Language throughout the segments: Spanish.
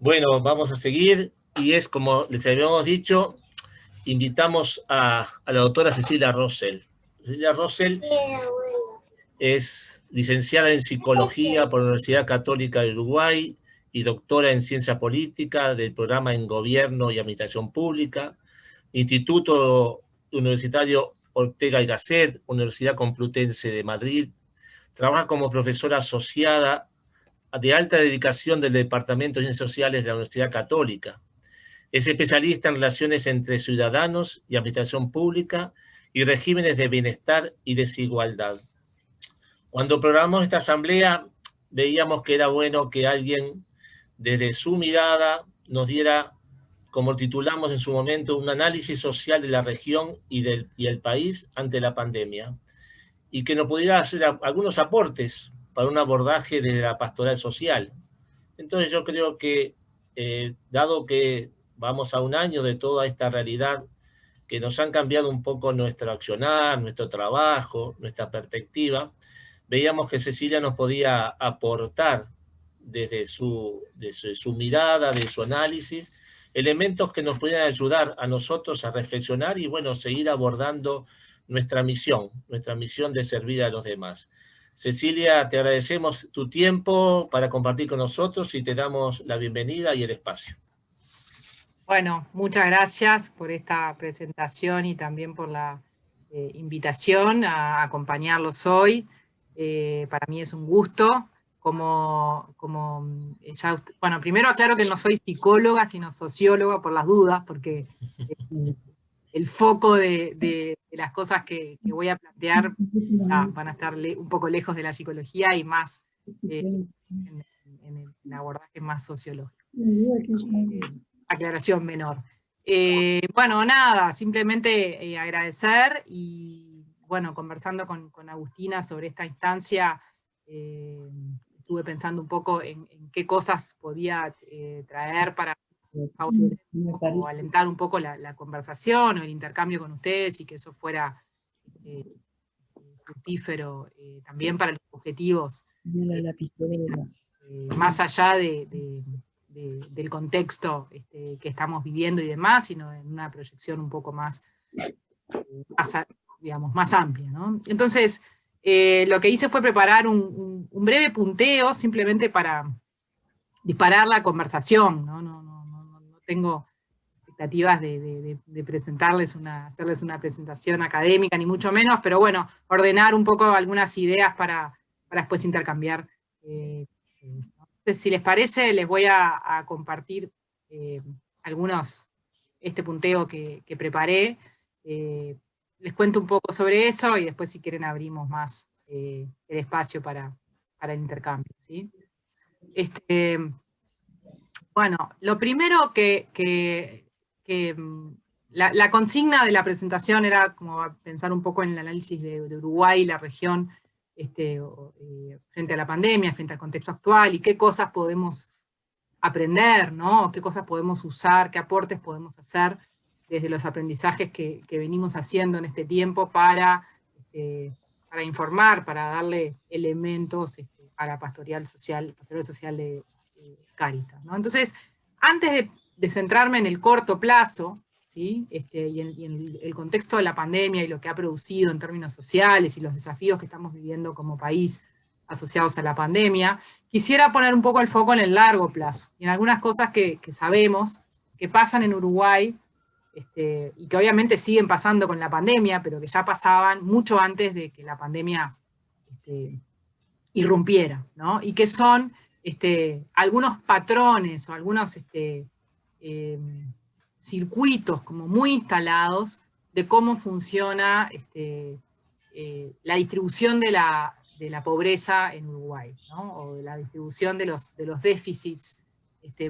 Bueno, vamos a seguir y es como les habíamos dicho, invitamos a la doctora Cecilia Rosell. Cecilia Rosell es licenciada en Psicología por la Universidad Católica de Uruguay y doctora en Ciencia Política del programa en Gobierno y Administración Pública, Instituto Universitario Ortega y Gasset, Universidad Complutense de Madrid. Trabaja como profesora asociada de alta dedicación del Departamento de Ciencias Sociales de la Universidad Católica. Es especialista en relaciones entre ciudadanos y administración pública y regímenes de bienestar y desigualdad. Cuando programamos esta asamblea, veíamos que era bueno que alguien desde su mirada nos diera, como titulamos en su momento, un análisis social de la región y el país ante la pandemia, y que nos pudiera hacer algunos aportes para un abordaje de la pastoral social. Entonces yo creo que, dado que vamos a un año de toda esta realidad, que nos han cambiado un poco nuestro accionar, nuestro trabajo, nuestra perspectiva, veíamos que Cecilia nos podía aportar desde su mirada, de su análisis, elementos que nos pudieran ayudar a nosotros a reflexionar y, bueno, seguir abordando nuestra misión de servir a los demás. Cecilia, te agradecemos tu tiempo para compartir con nosotros y te damos la bienvenida y el espacio. Bueno, muchas gracias por esta presentación y también por la invitación a acompañarlos hoy. Para mí es un gusto. Bueno, primero aclaro que no soy psicóloga, sino socióloga por las dudas, porque el foco de las cosas que voy a plantear van a estar un poco lejos de la psicología y más en el abordaje más sociológico. Aclaración menor. Bueno, nada, simplemente agradecer y, bueno, conversando con Agustina sobre esta instancia, estuve pensando un poco en qué cosas podía traer para o alentar un poco la conversación o el intercambio con ustedes y que eso fuera fructífero también para los objetivos, más allá del contexto que estamos viviendo y demás, sino en una proyección un poco más amplia, ¿no? Entonces, lo que hice fue preparar un breve punteo, simplemente para disparar la conversación, ¿no? No tengo expectativas de presentarles hacerles una presentación académica, ni mucho menos, pero bueno, ordenar un poco algunas ideas para después intercambiar. Entonces, si les parece, les voy a compartir este punteo que preparé. Les cuento un poco sobre eso y después, si quieren, abrimos más el espacio para el intercambio, ¿sí? Bueno, lo primero la consigna de la presentación era como pensar un poco en el análisis de Uruguay y la región frente a la pandemia, frente al contexto actual, y qué cosas podemos aprender, ¿no? Qué cosas podemos usar, qué aportes podemos hacer desde los aprendizajes que venimos haciendo en este tiempo para informar, para darle elementos a la pastoral social de Cáritas, ¿no? Entonces, antes de centrarme en el corto plazo, ¿sí? Y en el contexto de la pandemia y lo que ha producido en términos sociales y los desafíos que estamos viviendo como país asociados a la pandemia, quisiera poner un poco el foco en el largo plazo, y en algunas cosas que sabemos que pasan en Uruguay, y que obviamente siguen pasando con la pandemia, pero que ya pasaban mucho antes de que la pandemia irrumpiera, ¿no? Y que son algunos patrones o algunos circuitos como muy instalados de cómo funciona la distribución de la pobreza en Uruguay, ¿no? O de la distribución de los déficits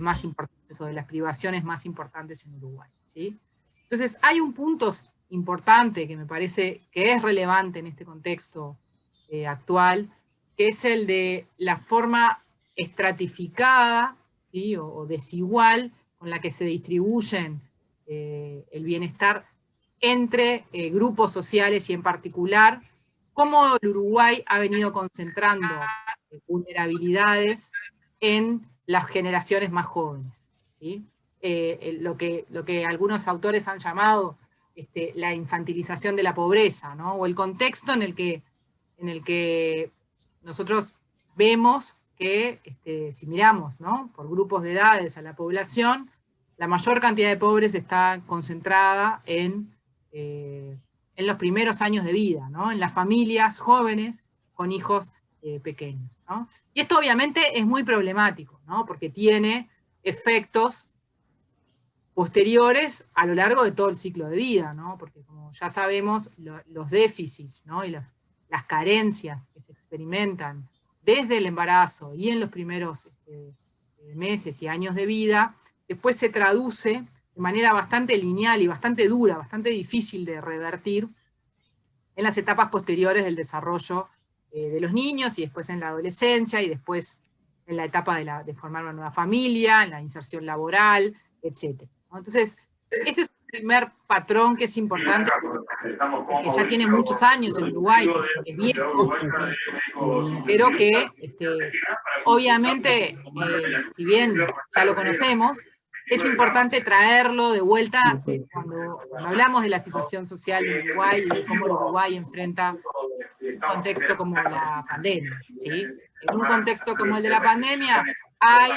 más importantes o de las privaciones más importantes en Uruguay, ¿sí? Entonces hay un punto importante que me parece que es relevante en este contexto actual, que es el de la forma estratificada, ¿sí? o desigual con la que se distribuyen el bienestar entre grupos sociales, y en particular cómo el Uruguay ha venido concentrando vulnerabilidades en las generaciones más jóvenes, ¿sí? Lo que algunos autores han llamado la infantilización de la pobreza, ¿no? O el contexto en el que nosotros vemos que, si miramos, ¿no?, por grupos de edades a la población, la mayor cantidad de pobres está concentrada en los primeros años de vida, ¿no?, en las familias jóvenes con hijos pequeños, ¿no? Y esto obviamente es muy problemático, ¿no?, porque tiene efectos posteriores a lo largo de todo el ciclo de vida, ¿no? Porque como ya sabemos, los déficits, ¿no?, y las carencias que se experimentan desde el embarazo y en los primeros meses y años de vida, después se traduce de manera bastante lineal y bastante dura, bastante difícil de revertir en las etapas posteriores del desarrollo de los niños, y después en la adolescencia, y después en la etapa de formar una nueva familia, en la inserción laboral, etc. Entonces, ese es el primer patrón que es importante, que ya tiene muchos años en Uruguay, que es viejo, pero que obviamente, si bien ya lo conocemos, es importante traerlo de vuelta cuando hablamos de la situación social de Uruguay y de cómo el Uruguay enfrenta un contexto como la pandemia, ¿sí? En un contexto como el de la pandemia hay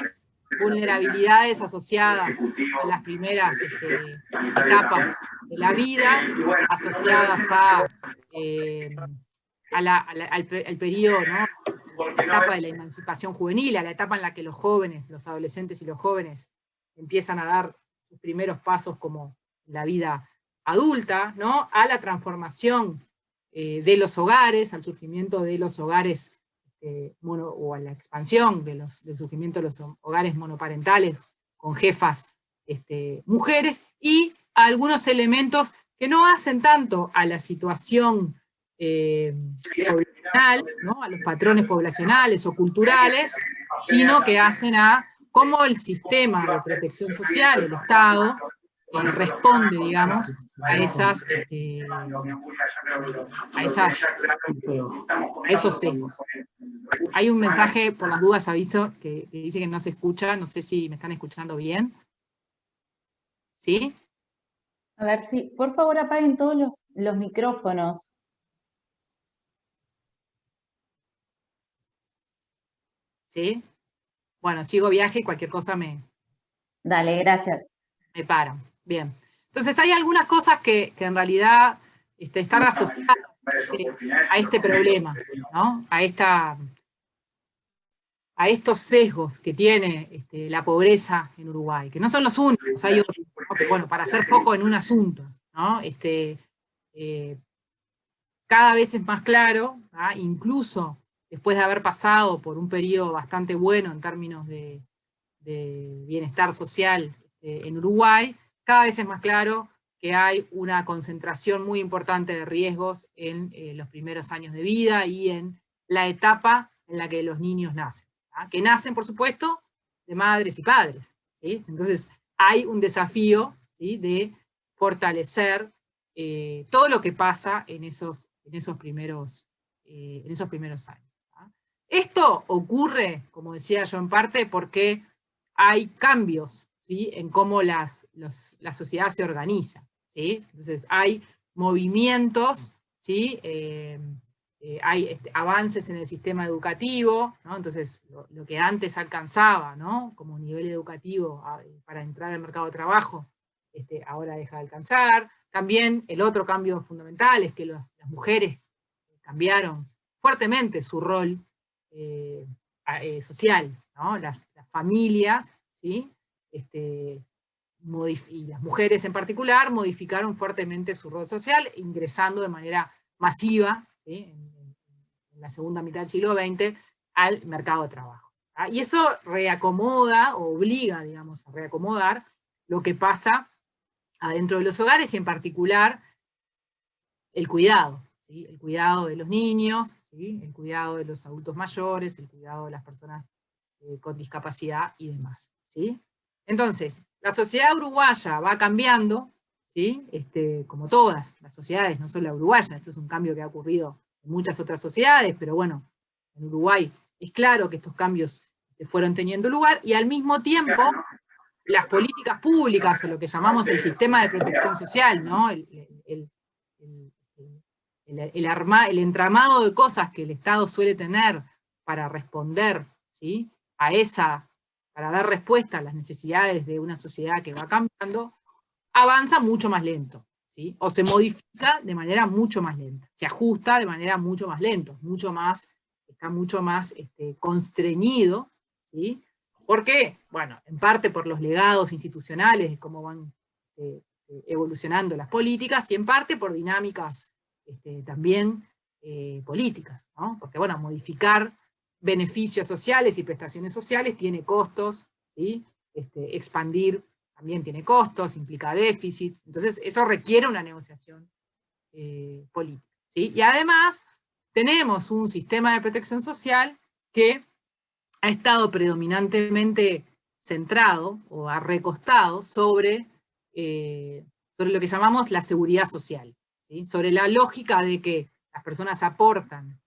vulnerabilidades asociadas a las primeras etapas de la vida, asociadas al periodo, ¿no?, la etapa de la emancipación juvenil, a la etapa en la que los jóvenes, los adolescentes y los jóvenes empiezan a dar sus primeros pasos como la vida adulta, ¿no?, a la transformación de los hogares, al surgimiento de los hogares o a la expansión del surgimiento de los hogares monoparentales con jefas mujeres, y a algunos elementos que no hacen tanto a la situación poblacional, ¿no?, a los patrones poblacionales o culturales, sino que hacen a cómo el sistema de protección social, el Estado, responde, digamos, a esos sesgos. Hay un mensaje, por las dudas aviso, que dice que no se escucha, no sé si me están escuchando bien. ¿Sí? A ver, sí, por favor apaguen todos los micrófonos. ¿Sí? Bueno, sigo viaje y cualquier cosa Dale, gracias. Me paran. Bien. Entonces hay algunas cosas que en realidad están asociadas a este problema, ¿no? A estos sesgos que tiene la pobreza en Uruguay, que no son los únicos, hay otros, ¿no? Pero bueno, para hacer foco en un asunto, ¿no? Cada vez es más claro, ¿no?, incluso después de haber pasado por un periodo bastante bueno en términos de bienestar social en Uruguay, cada vez es más claro que hay una concentración muy importante de riesgos en los primeros años de vida y en la etapa en la que los niños nacen, ¿no?, que nacen, por supuesto, de madres y padres, ¿sí? Entonces hay un desafío, ¿sí?, de fortalecer todo lo que pasa en esos primeros años, ¿no? Esto ocurre, como decía yo, en parte porque hay cambios, ¿sí?, en cómo la sociedad se organiza, ¿sí? Entonces hay movimientos, ¿sí?, hay avances en el sistema educativo, ¿no? Entonces lo que antes alcanzaba, ¿no?, como nivel educativo para entrar al mercado de trabajo, ahora deja de alcanzar. También el otro cambio fundamental es que las mujeres cambiaron fuertemente su rol social, ¿no? Las familias, ¿sí?, y las mujeres en particular modificaron fuertemente su rol social, ingresando de manera masiva, ¿sí?, en la segunda mitad del siglo XX al mercado de trabajo, ¿ah? Y eso reacomoda, o obliga, digamos, a reacomodar lo que pasa adentro de los hogares, y en particular el cuidado, ¿sí?, el cuidado de los niños, ¿sí?, el cuidado de los adultos mayores, el cuidado de las personas con discapacidad y demás, ¿sí? Entonces, la sociedad uruguaya va cambiando, ¿sí?, como todas las sociedades, no solo la uruguaya. Esto es un cambio que ha ocurrido en muchas otras sociedades, pero bueno, en Uruguay es claro que estos cambios fueron teniendo lugar, y al mismo tiempo las políticas públicas, o lo que llamamos el sistema de protección social, ¿no? El entramado de cosas que el Estado suele tener para responder, ¿sí?, para dar respuesta a las necesidades de una sociedad que va cambiando, avanza mucho más lento, ¿sí? O se modifica de manera mucho más lenta, se ajusta de manera mucho más lenta, está mucho más constreñido, ¿sí? ¿Por qué? Bueno, en parte por los legados institucionales, de cómo van evolucionando las políticas, y en parte por dinámicas también políticas, ¿no? Porque, bueno, modificar beneficios sociales y prestaciones sociales tiene costos, ¿sí? Expandir también tiene costos, implica déficit, entonces eso requiere una negociación política, ¿sí? Y además tenemos un sistema de protección social que ha estado predominantemente centrado o recostado sobre lo que llamamos la seguridad social, ¿sí? Sobre la lógica de que las personas aportan,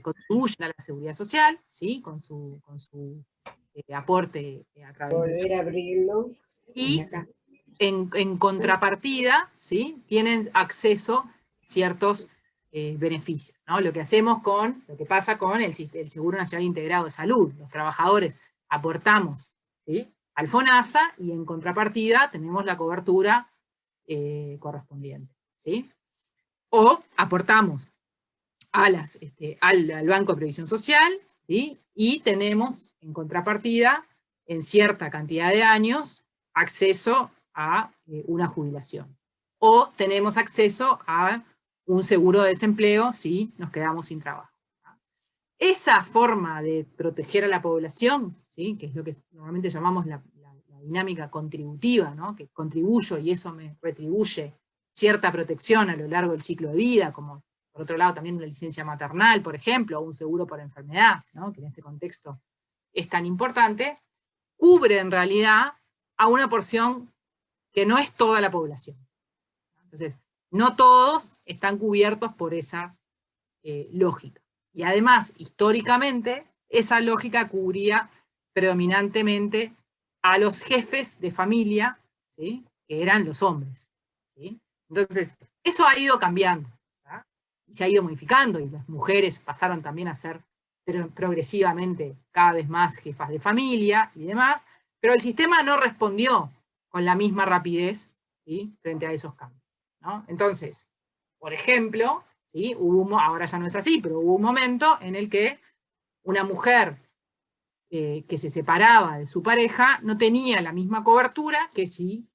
contribuyen a la seguridad social, ¿sí?, con su aporte a través volver a abrirlo. y en contrapartida, ¿sí?, tienen acceso a ciertos beneficios, ¿no? Lo que pasa con el Seguro Nacional Integrado de Salud. Los trabajadores aportamos, ¿sí?, al FONASA, y en contrapartida tenemos la cobertura correspondiente, ¿sí? O aportamos al Banco de Previsión Social, ¿sí?, y tenemos en contrapartida, en cierta cantidad de años, acceso a una jubilación. O tenemos acceso a un seguro de desempleo si nos quedamos sin trabajo. Esa forma de proteger a la población, ¿sí?, que es lo que normalmente llamamos la dinámica contributiva, ¿no?, que contribuyo y eso me retribuye cierta protección a lo largo del ciclo de vida, como por otro lado también una licencia maternal, por ejemplo, o un seguro por enfermedad, ¿no?, que en este contexto es tan importante, cubre en realidad a una porción que no es toda la población. Entonces, no todos están cubiertos por esa lógica. Y además, históricamente, esa lógica cubría predominantemente a los jefes de familia, ¿sí?, que eran los hombres, ¿sí? Entonces, eso ha ido cambiando, ¿tá?, y se ha ido modificando, y las mujeres pasaron también a ser progresivamente cada vez más jefas de familia y demás, pero el sistema no respondió con la misma rapidez, ¿sí?, frente a esos cambios, ¿no? Entonces, por ejemplo, ¿sí?, ahora ya no es así, pero hubo un momento en el que una mujer que se separaba de su pareja no tenía la misma cobertura que si,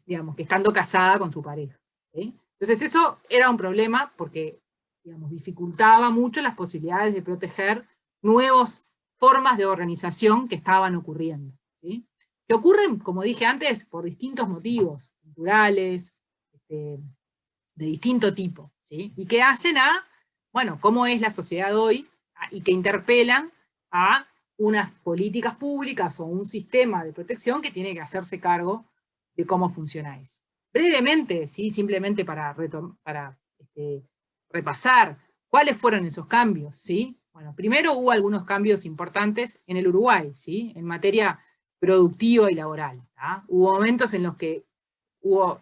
digamos, que estando casada con su pareja, ¿sí? Entonces eso era un problema porque, digamos, dificultaba mucho las posibilidades de proteger nuevas formas de organización que estaban ocurriendo, ¿sí? Que ocurren, como dije antes, por distintos motivos, culturales, de distinto tipo, ¿sí? Y que hacen bueno, cómo es la sociedad hoy, y que interpelan a unas políticas públicas o un sistema de protección que tiene que hacerse cargo de cómo funciona eso. Brevemente, ¿sí?, simplemente para repasar cuáles fueron esos cambios, ¿sí? Bueno, primero hubo algunos cambios importantes en el Uruguay, ¿sí?, en materia productiva y laboral, ¿tá? Hubo momentos en los que hubo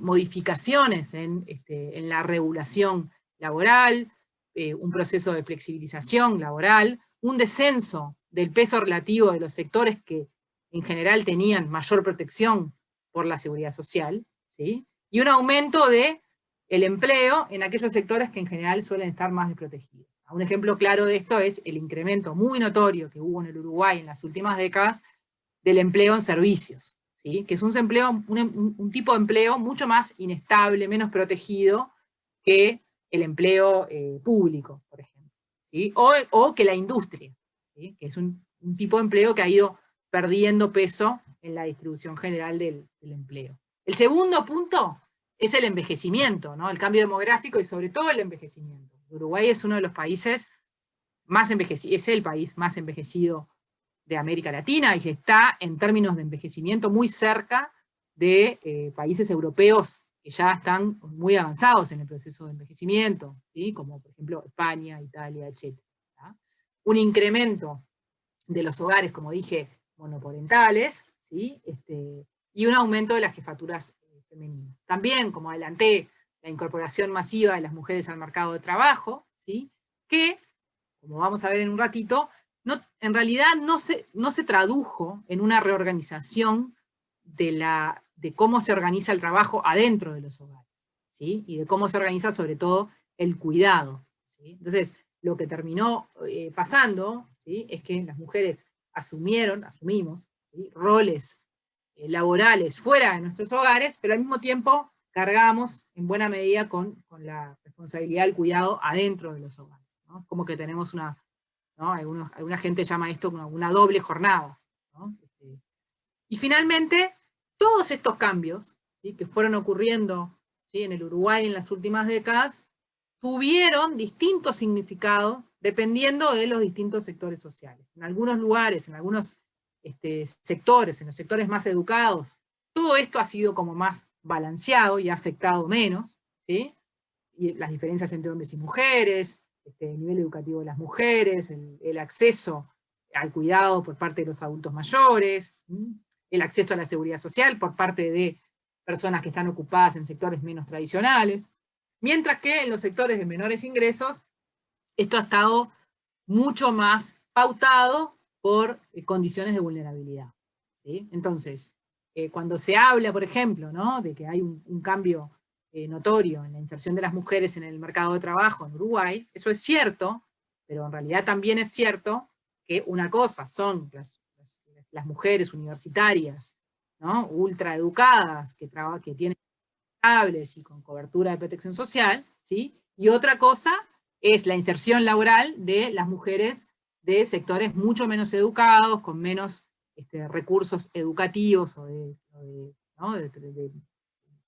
modificaciones en la regulación laboral, un proceso de flexibilización laboral, un descenso del peso relativo de los sectores que en general tenían mayor protección por la seguridad social, ¿sí?, y un aumento del empleo en aquellos sectores que en general suelen estar más desprotegidos. Un ejemplo claro de esto es el incremento muy notorio que hubo en el Uruguay en las últimas décadas del empleo en servicios, ¿sí?, que es un tipo de empleo mucho más inestable, menos protegido que el empleo público, por ejemplo, ¿sí?, o que la industria, ¿sí?, que es un tipo de empleo que ha ido perdiendo peso en la distribución general del empleo. El segundo punto es el envejecimiento, ¿no?, el cambio demográfico y sobre todo el envejecimiento. Uruguay es uno de los países más envejecidos, es el país más envejecido de América Latina, y que está en términos de envejecimiento muy cerca de países europeos que ya están muy avanzados en el proceso de envejecimiento, ¿sí?, como por ejemplo España, Italia, etc. Un incremento de los hogares, como dije, monoparentales, ¿sí? Y un aumento de las jefaturas femeninas. También, como adelanté, la incorporación masiva de las mujeres al mercado de trabajo, ¿sí? Que, como vamos a ver en un ratito, en realidad no se tradujo en una reorganización de cómo se organiza el trabajo adentro de los hogares, ¿sí? Y de cómo se organiza sobre todo el cuidado, ¿sí? Entonces, lo que terminó pasando, ¿sí? Es que las mujeres asumimos, ¿sí? Roles laborales fuera de nuestros hogares, pero al mismo tiempo cargamos en buena medida con la responsabilidad del cuidado adentro de los hogares, ¿no? Como que tenemos una, ¿no? Alguna gente llama esto como una doble jornada, ¿no? Y finalmente, todos estos cambios, ¿sí? Que fueron ocurriendo, ¿sí? En el Uruguay en las últimas décadas, tuvieron distintos significados dependiendo de los distintos sectores sociales. En algunos lugares, en algunos sectores, en los sectores más educados, todo esto ha sido como más balanceado y ha afectado menos, ¿sí? Y las diferencias entre hombres y mujeres, el nivel educativo de las mujeres, el acceso al cuidado por parte de los adultos mayores, el acceso a la seguridad social por parte de personas que están ocupadas en sectores menos tradicionales, mientras que en los sectores de menores ingresos esto ha estado mucho más pautado por condiciones de vulnerabilidad, ¿sí? Entonces, cuando se habla, por ejemplo, ¿no? De que hay un cambio notorio en la inserción de las mujeres en el mercado de trabajo en Uruguay, eso es cierto, pero en realidad también es cierto que una cosa son las mujeres universitarias, ¿no? Ultra educadas, que tienen estables y con cobertura de protección social, ¿sí? Y otra cosa es la inserción laboral de las mujeres de sectores mucho menos educados, con menos recursos educativos o ¿no? de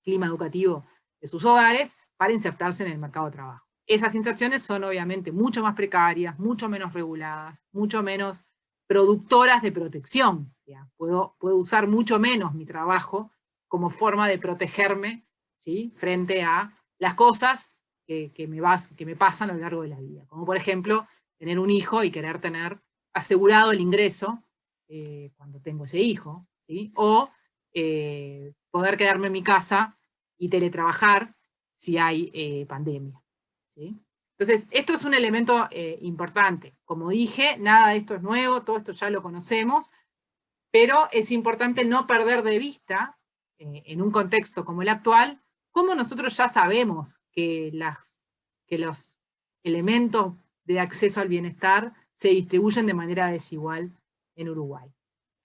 clima educativo de sus hogares para insertarse en el mercado de trabajo. Esas inserciones son obviamente mucho más precarias, mucho menos reguladas, mucho menos productoras de protección. O sea, puedo usar mucho menos mi trabajo como forma de protegerme, ¿sí? Frente a las cosas que me pasan a lo largo de la vida. Como por ejemplo, tener un hijo y querer tener asegurado el ingreso cuando tengo ese hijo, ¿sí? O poder quedarme en mi casa y teletrabajar si hay pandemia, ¿sí? Entonces, esto es un elemento importante. Como dije, nada de esto es nuevo, todo esto ya lo conocemos, pero es importante no perder de vista, en un contexto como el actual, cómo nosotros ya sabemos que los elementos de acceso al bienestar se distribuyen de manera desigual en Uruguay.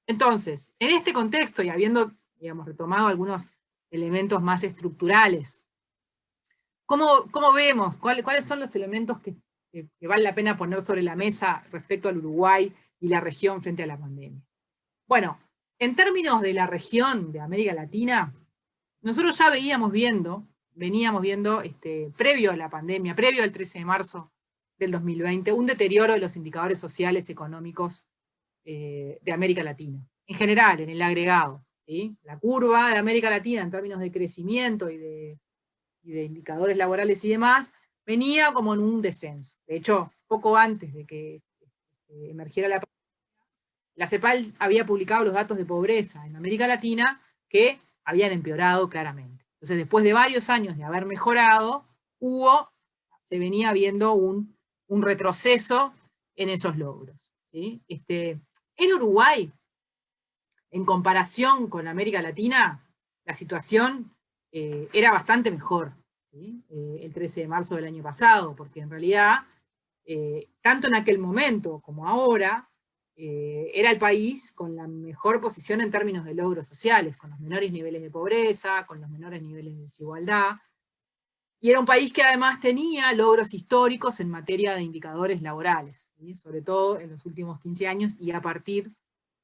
Entonces, en este contexto, y habiendo, digamos, retomado algunos elementos más estructurales, ¿cómo vemos? ¿Cuáles son los elementos que vale la pena poner sobre la mesa respecto al Uruguay y la región frente a la pandemia? Bueno, en términos de la región de América Latina, nosotros ya veníamos viendo, previo a la pandemia, previo al 13 de marzo del 2020, un deterioro de los indicadores sociales y económicos de América Latina. En general, en el agregado, ¿sí? La curva de América Latina en términos de crecimiento y de indicadores laborales y demás, venía como en un descenso. De hecho, poco antes de que emergiera la pandemia, la CEPAL había publicado los datos de pobreza en América Latina que habían empeorado claramente. Entonces, después de varios años de haber mejorado, se venía viendo un retroceso en esos logros, ¿sí? En Uruguay, en comparación con América Latina, la situación era bastante mejor, ¿sí? El 13 de marzo del año pasado, porque en realidad, tanto en aquel momento como ahora, era el país con la mejor posición en términos de logros sociales, con los menores niveles de pobreza, con los menores niveles de desigualdad, y era un país que además tenía logros históricos en materia de indicadores laborales, ¿sí? Sobre todo en los últimos 15 años y a partir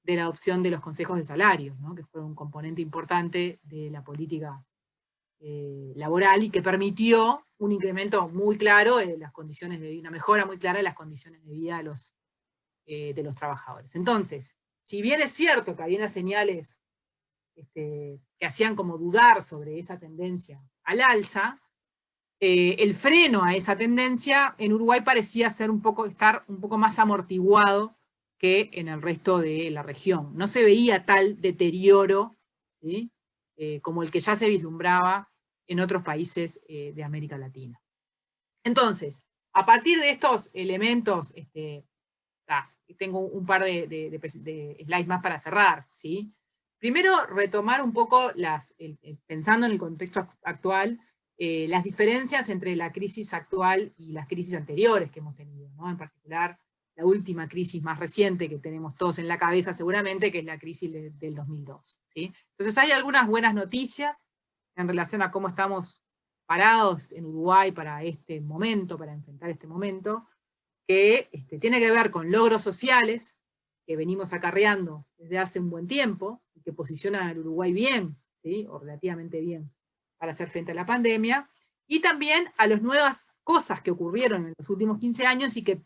de la adopción de los consejos de salarios, ¿no? Que fue un componente importante de la política laboral y que permitió un incremento muy claro de las condiciones de vida, una mejora muy clara de las condiciones de vida de los trabajadores. Entonces, si bien es cierto que había unas señales que hacían como dudar sobre esa tendencia al alza, el freno a esa tendencia en Uruguay parecía estar un poco más amortiguado que en el resto de la región. No se veía tal deterioro, ¿sí? Como el que ya se vislumbraba en otros países de América Latina. Entonces, a partir de estos elementos, tengo un par de slides más para cerrar, ¿sí? Primero, retomar un poco, pensando en el contexto actual, las diferencias entre la crisis actual y las crisis anteriores que hemos tenido, ¿no? En particular, la última crisis más reciente que tenemos todos en la cabeza seguramente, que es la crisis del 2002, ¿sí? Entonces hay algunas buenas noticias en relación a cómo estamos parados en Uruguay para este momento, para enfrentar este momento, que tiene que ver con logros sociales que venimos acarreando desde hace un buen tiempo, y que posicionan al Uruguay bien, ¿sí? O relativamente bien, para hacer frente a la pandemia, y también a las nuevas cosas que ocurrieron en los últimos 15 años y que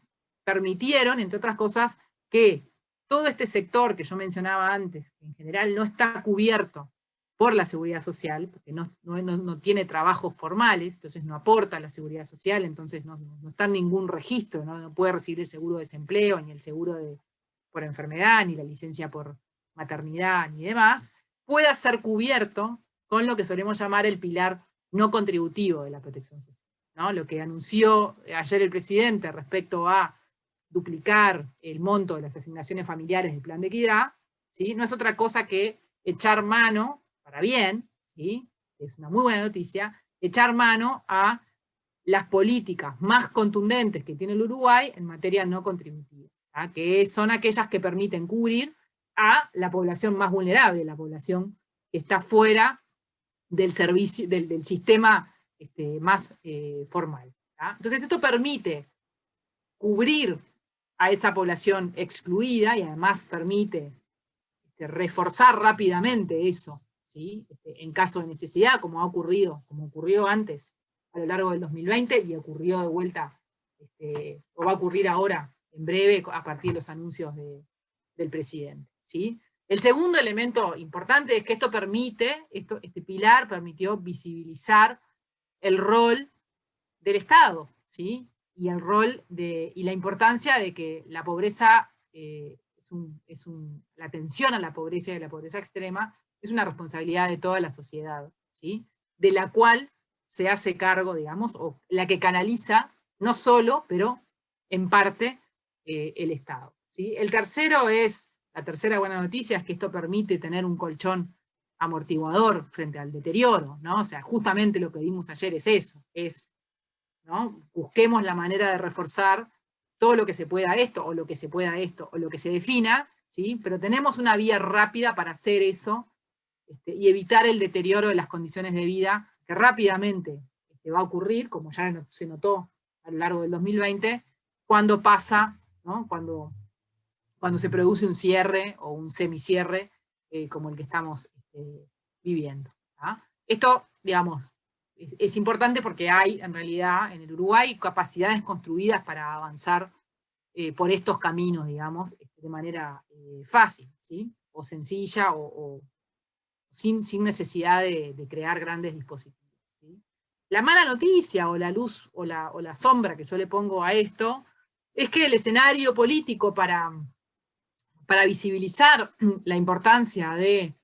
permitieron, entre otras cosas, que todo este sector que yo mencionaba antes, que en general no está cubierto por la seguridad social, porque no tiene trabajos formales, entonces no aporta a la seguridad social, entonces no está en ningún registro, no puede recibir el seguro de desempleo, ni el seguro por enfermedad, ni la licencia por maternidad, ni demás, pueda ser cubierto con lo que solemos llamar el pilar no contributivo de la protección social, ¿no? Lo que anunció ayer el presidente respecto a duplicar el monto de las asignaciones familiares del plan de equidad, ¿sí? No es otra cosa que echar mano, para bien, ¿sí? Es una muy buena noticia, echar mano a las políticas más contundentes que tiene el Uruguay en materia no contributiva, ¿sí? Que son aquellas que permiten cubrir a la población más vulnerable, la población que está fuera del servicio, del sistema más formal, ¿sí? Entonces esto permite cubrir a esa población excluida y además permite reforzar rápidamente eso, ¿sí? En caso de necesidad, como ocurrió antes a lo largo del 2020 y ocurrió de vuelta, o va a ocurrir ahora en breve a partir de los anuncios del presidente, ¿sí? El segundo elemento importante es que este pilar permitió visibilizar el rol del Estado, ¿sí? Y el rol y la importancia de que la pobreza, la atención a la pobreza y a la pobreza extrema, es una responsabilidad de toda la sociedad, ¿sí? De la cual se hace cargo, digamos, o la que canaliza, no solo, pero en parte, el Estado, ¿sí? La tercera buena noticia es que esto permite tener un colchón amortiguador frente al deterioro, ¿no? O sea, justamente lo que vimos ayer es eso, ¿no? Busquemos la manera de reforzar todo lo que se pueda esto, o lo que se pueda esto, o lo que se defina, ¿sí? Pero tenemos una vía rápida para hacer eso, y evitar el deterioro de las condiciones de vida que rápidamente va a ocurrir, como ya se notó a lo largo del 2020, cuando pasa, ¿no? Cuando se produce un cierre o un semicierre como el que estamos viviendo, ¿tá? Esto, digamos, es importante porque hay, en realidad, en el Uruguay, capacidades construidas para avanzar por estos caminos, digamos, de manera fácil, ¿sí? O sencilla, o sin necesidad de crear grandes dispositivos, ¿sí? La mala noticia, o la luz, o la sombra que yo le pongo a esto, es que el escenario político para visibilizar la importancia de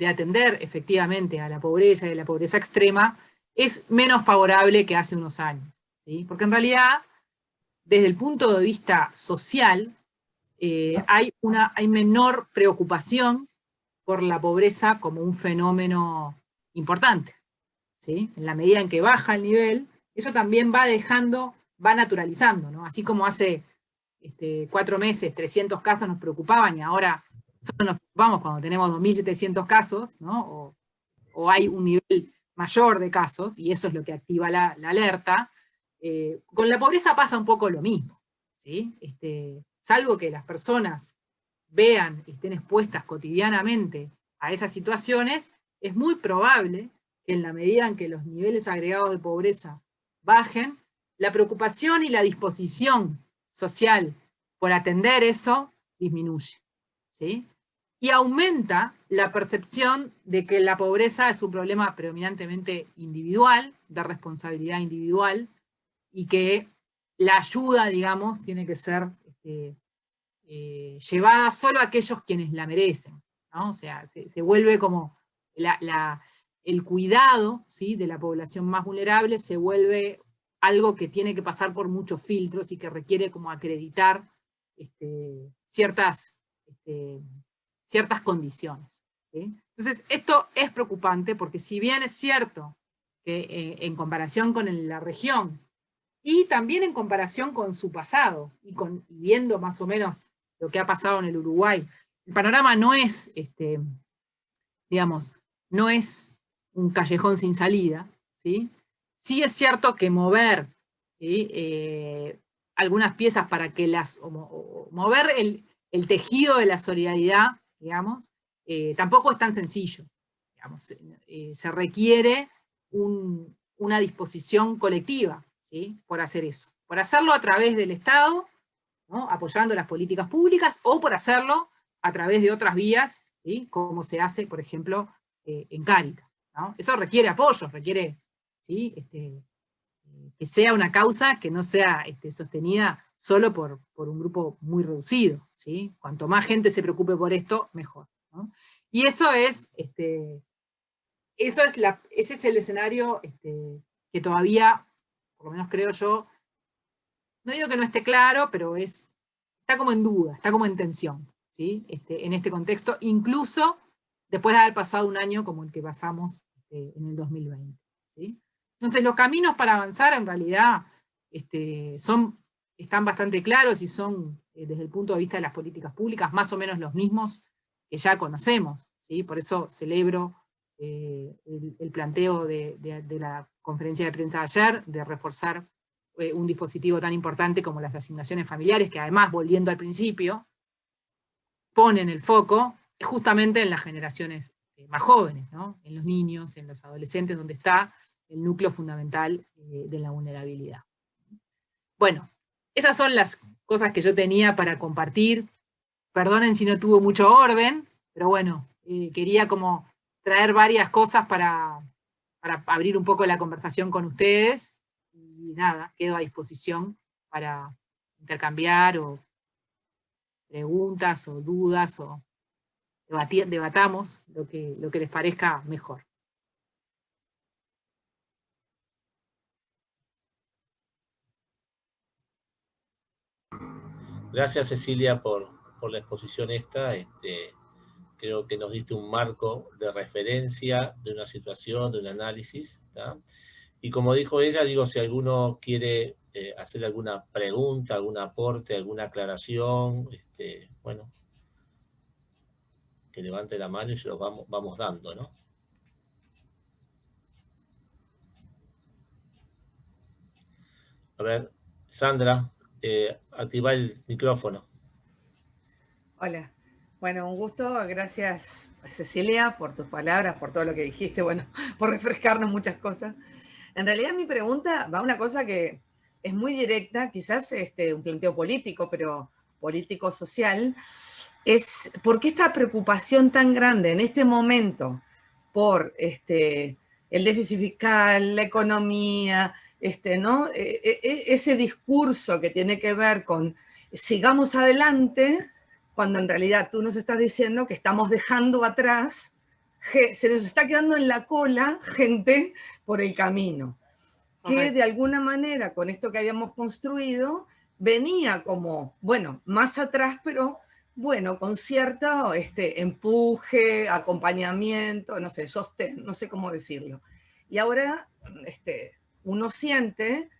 atender efectivamente a la pobreza y a la pobreza extrema es menos favorable que hace unos años, ¿sí? Porque en realidad, desde el punto de vista social, hay menor preocupación por la pobreza como un fenómeno importante, ¿sí? En la medida en que baja el nivel, eso también va naturalizando, ¿no? Así como hace 4 meses 300 casos nos preocupaban y ahora solo nos preocupamos cuando tenemos 2.700 casos, ¿no? O hay un nivel mayor de casos, y eso es lo que activa la alerta. Con la pobreza pasa un poco lo mismo, ¿sí? Salvo que las personas vean y estén expuestas cotidianamente a esas situaciones, es muy probable que en la medida en que los niveles agregados de pobreza bajen, la preocupación y la disposición social por atender eso disminuye, ¿sí? Y aumenta la percepción de que la pobreza es un problema predominantemente individual, de responsabilidad individual, y que la ayuda, digamos, tiene que ser llevada solo a aquellos quienes la merecen, ¿no? O sea, se vuelve como el cuidado, ¿sí?, de la población más vulnerable se vuelve algo que tiene que pasar por muchos filtros y que requiere como acreditar ciertas condiciones, ¿sí? Entonces, esto es preocupante porque si bien es cierto que en comparación con la región y también en comparación con su pasado y viendo más o menos lo que ha pasado en el Uruguay, el panorama no es, digamos, no es un callejón sin salida, ¿sí? Sí es cierto que mover, ¿sí?, algunas piezas para que mover el tejido de la solidaridad, digamos, tampoco es tan sencillo. Digamos, se requiere una disposición colectiva, ¿sí?, por hacer eso. Por hacerlo a través del Estado, ¿no?, apoyando las políticas públicas, o por hacerlo a través de otras vías, ¿sí?, como se hace, por ejemplo, en Cáritas, ¿no? Eso requiere apoyo, requiere, ¿sí?, que sea una causa que no sea sostenida solo por un grupo muy reducido, ¿sí? Cuanto más gente se preocupe por esto, mejor, ¿no? Y eso es, ese es el escenario que todavía, por lo menos creo yo, no digo que no esté claro, pero está como en duda, está como en tensión, ¿sí?, en este contexto, incluso después de haber pasado un año como el que pasamos en el 2020, ¿sí? Entonces los caminos para avanzar en realidad están bastante claros y son, desde el punto de vista de las políticas públicas, más o menos los mismos que ya conocemos, ¿sí? Por eso celebro el planteo de la conferencia de prensa de ayer, de reforzar un dispositivo tan importante como las asignaciones familiares, que además, volviendo al principio, ponen el foco justamente en las generaciones más jóvenes, ¿no?, en los niños, en los adolescentes, donde está el núcleo fundamental de la vulnerabilidad. Bueno, esas son las cosas que yo tenía para compartir. Perdonen si no tuvo mucho orden, pero bueno, quería como traer varias cosas para abrir un poco la conversación con ustedes, y nada, quedo a disposición para intercambiar o preguntas o dudas, o debatamos lo que les parezca mejor. Gracias, Cecilia, por la exposición esta. Creo que nos diste un marco de referencia de una situación, de un análisis, ¿tá? Y como dijo ella, digo, si alguno quiere hacer alguna pregunta, algún aporte, alguna aclaración, bueno, que levante la mano y se los vamos dando, ¿no? A ver, Sandra, activa el micrófono. Hola. Bueno, un gusto. Gracias, Cecilia, por tus palabras, por todo lo que dijiste, bueno, por refrescarnos muchas cosas. En realidad mi pregunta va a una cosa que es muy directa, quizás un planteo político, pero político-social, es ¿por qué esta preocupación tan grande en este momento por el déficit fiscal, la economía, ¿no? Ese discurso que tiene que ver con sigamos adelante, cuando en realidad tú nos estás diciendo que estamos dejando atrás, se nos está quedando en la cola gente por el camino, que de alguna manera con esto que habíamos construido venía como, bueno, más atrás, pero bueno, con cierto empuje, acompañamiento, no sé, sostén, no sé cómo decirlo. Y ahora uno siente,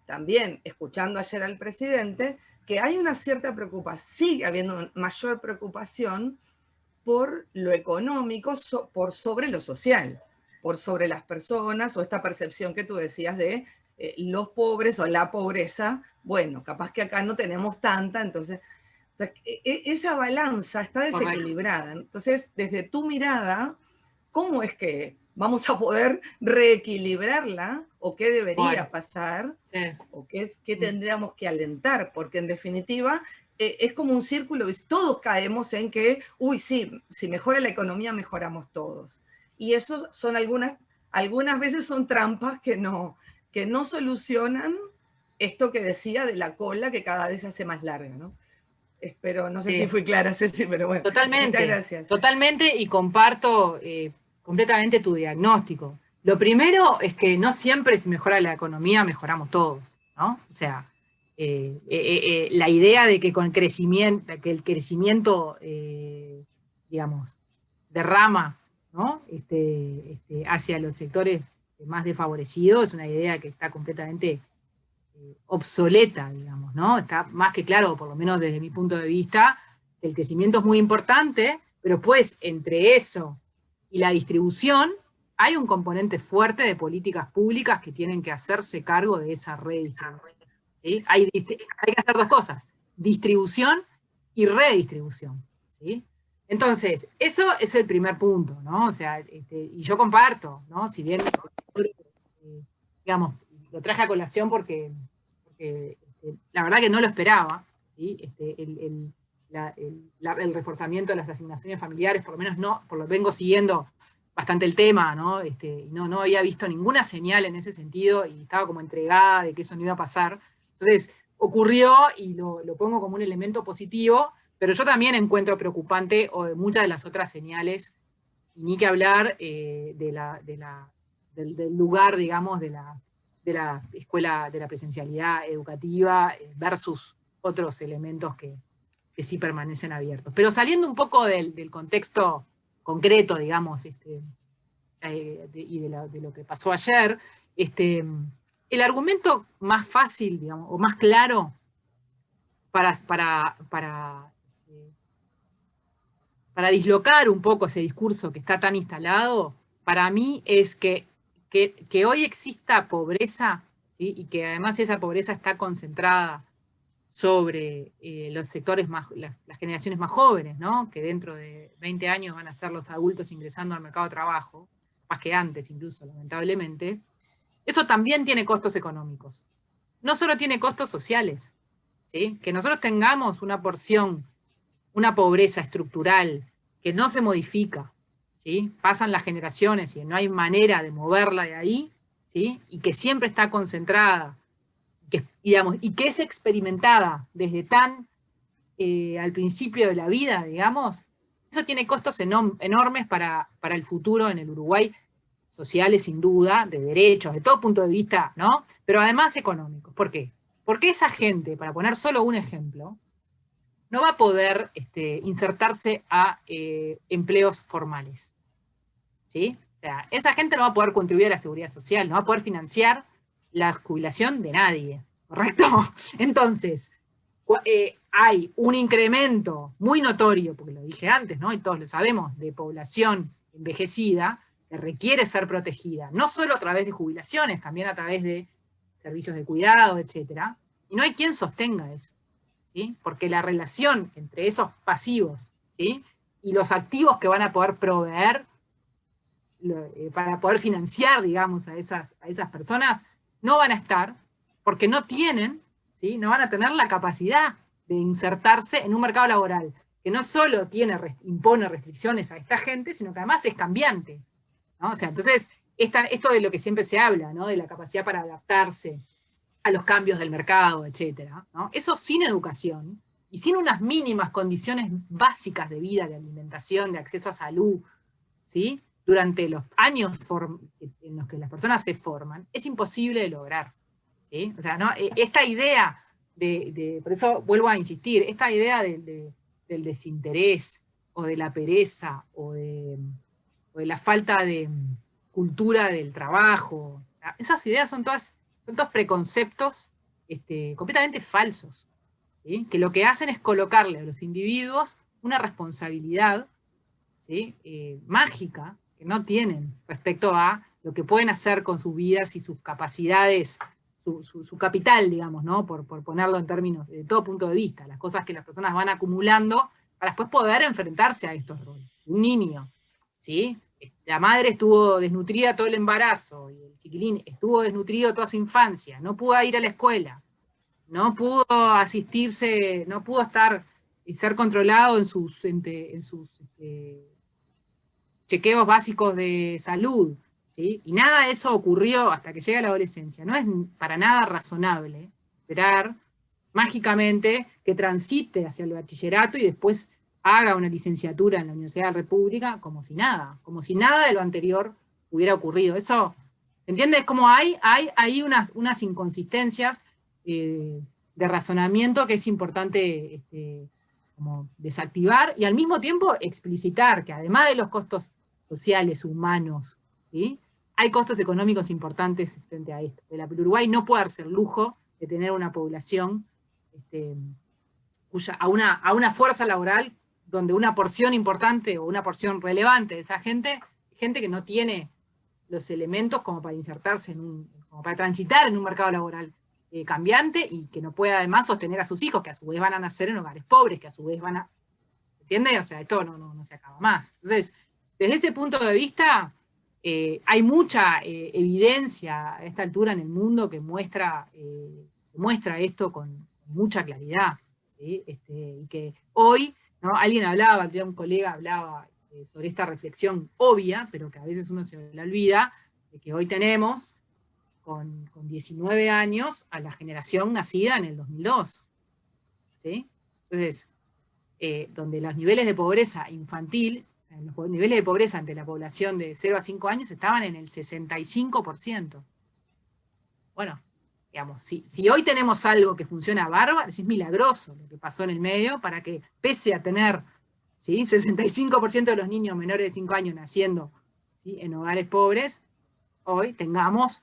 también escuchando ayer al presidente, que hay una cierta preocupación, sigue habiendo mayor preocupación por lo económico, por sobre lo social, por sobre las personas, o esta percepción que tú decías de los pobres o la pobreza. Bueno, capaz que acá no tenemos tanta, entonces esa balanza está desequilibrada. Entonces, desde tu mirada, ¿cómo es que vamos a poder reequilibrarla? ¿O qué debería pasar? ¿O qué tendríamos que alentar? Porque en definitiva es como un círculo y todos caemos en que, uy, sí, si mejora la economía, mejoramos todos. Y eso son algunas veces son trampas que no solucionan esto que decía de la cola que cada vez se hace más larga, ¿no? Espero, no sé si fui clara, Ceci, pero bueno. Totalmente, muchas gracias. totalmente, y comparto completamente tu diagnóstico. Lo primero es que no siempre si mejora la economía mejoramos todos, ¿no? O sea, la idea de que con crecimiento, que el crecimiento, digamos, derrama, ¿no? Hacia los sectores más desfavorecidos es una idea que está completamente obsoleta, digamos, ¿no? Está más que claro, por lo menos desde mi punto de vista, que el crecimiento es muy importante, pero pues entre eso y la distribución hay un componente fuerte de políticas públicas que tienen que hacerse cargo de esa redistribución. ¿Sí? Hay que hacer dos cosas, distribución y redistribución. ¿Sí? Entonces, eso es el primer punto, ¿no? O sea, y yo comparto, ¿no? Si bien, digamos, lo traje a colación porque la verdad que no lo esperaba, ¿sí? El reforzamiento de las asignaciones familiares, por lo menos no, por lo vengo siguiendo bastante el tema, ¿no? No había visto ninguna señal en ese sentido y estaba como entregada de que eso no iba a pasar. Entonces, ocurrió y lo pongo como un elemento positivo, pero yo también encuentro preocupante muchas de las otras señales, y ni que hablar del lugar, digamos, de la escuela, de la presencialidad educativa versus otros elementos que sí permanecen abiertos. Pero saliendo un poco del contexto concreto, digamos, y de lo que pasó ayer, el argumento más fácil, digamos, o más claro para dislocar un poco ese discurso que está tan instalado, para mí es que hoy exista pobreza, ¿sí? Y que además esa pobreza está concentrada sobre los sectores las generaciones más jóvenes, ¿no? Que dentro de 20 años van a ser los adultos ingresando al mercado de trabajo, más que antes incluso, lamentablemente. Eso también tiene costos económicos. No solo tiene costos sociales, ¿sí? Que nosotros tengamos una porción, una pobreza estructural que no se modifica, ¿sí? Pasan las generaciones y no hay manera de moverla de ahí, ¿sí? Y que siempre está concentrada, y que es experimentada desde tan al principio de la vida, digamos, eso tiene costos enormes para el futuro en el Uruguay, sociales sin duda, de derechos, de todo punto de vista, ¿no? Pero además económicos. ¿Por qué? Porque esa gente, para poner solo un ejemplo, no va a poder insertarse a empleos formales, ¿sí? O sea, esa gente no va a poder contribuir a la seguridad social, no va a poder financiar la jubilación de nadie, ¿correcto? Entonces, hay un incremento muy notorio, porque lo dije antes, ¿no? Y todos lo sabemos, de población envejecida que requiere ser protegida, no solo a través de jubilaciones, también a través de servicios de cuidado, etc. Y no hay quien sostenga eso, ¿sí? Porque la relación entre esos pasivos, ¿sí? Y los activos que van a poder proveer para poder financiar, digamos, a esas personas, no van a estar, porque no tienen, ¿sí? No van a tener la capacidad de insertarse en un mercado laboral que no solo impone restricciones a esta gente, sino que además es cambiante, ¿no? O sea, entonces, esto de lo que siempre se habla, ¿no? De la capacidad para adaptarse a los cambios del mercado, etcétera, ¿no? Eso sin educación y sin unas mínimas condiciones básicas de vida, de alimentación, de acceso a salud, ¿sí? Durante los años en los que las personas se forman, es imposible de lograr, ¿sí? O sea, ¿no? Esta idea por eso vuelvo a insistir, esta idea del desinterés, o de la pereza, o de la falta de cultura del trabajo, esas ideas son todos preconceptos completamente falsos, ¿sí? Que lo que hacen es colocarle a los individuos una responsabilidad, ¿sí? Mágica, que no tienen respecto a lo que pueden hacer con sus vidas y sus capacidades, su capital, digamos, ¿no? Por ponerlo en términos de todo punto de vista, las cosas que las personas van acumulando para después poder enfrentarse a estos roles. Un niño, ¿sí? La madre estuvo desnutrida todo el embarazo, y el chiquilín estuvo desnutrido toda su infancia, no pudo ir a la escuela, no pudo asistirse, no pudo ser controlado en sus chequeos básicos de salud, ¿sí? Y nada de eso ocurrió hasta que llega la adolescencia. No es para nada razonable esperar mágicamente que transite hacia el bachillerato y después haga una licenciatura en la Universidad de la República como si nada de lo anterior hubiera ocurrido. Eso, ¿se entiende? Es como hay unas inconsistencias de razonamiento que es importante como desactivar, y al mismo tiempo explicitar que además de los costos sociales, humanos, ¿sí?, hay costos económicos importantes frente a esto. El Uruguay no puede darse el lujo de tener una población a una fuerza laboral donde una porción importante o una porción relevante de esa gente que no tiene los elementos como para insertarse como para transitar en un mercado laboral cambiante, y que no puede además sostener a sus hijos, que a su vez van a nacer en hogares pobres, que a su vez van a... ¿Entiendes? O sea, esto no se acaba más. Entonces, desde ese punto de vista, hay mucha evidencia a esta altura en el mundo que muestra esto con mucha claridad, ¿sí? Y que hoy, ¿no? Alguien hablaba, un colega hablaba sobre esta reflexión obvia, pero que a veces uno se la olvida, de que hoy tenemos con 19 años a la generación nacida en el 2002. ¿Sí? Entonces, donde los niveles de pobreza infantil, o sea, los niveles de pobreza ante la población de 0 a 5 años estaban en el 65%. Bueno, digamos, si hoy tenemos algo que funciona bárbaro, es milagroso lo que pasó en el medio para que, pese a tener, ¿sí?, 65% de los niños menores de 5 años naciendo, ¿sí?, en hogares pobres, hoy tengamos,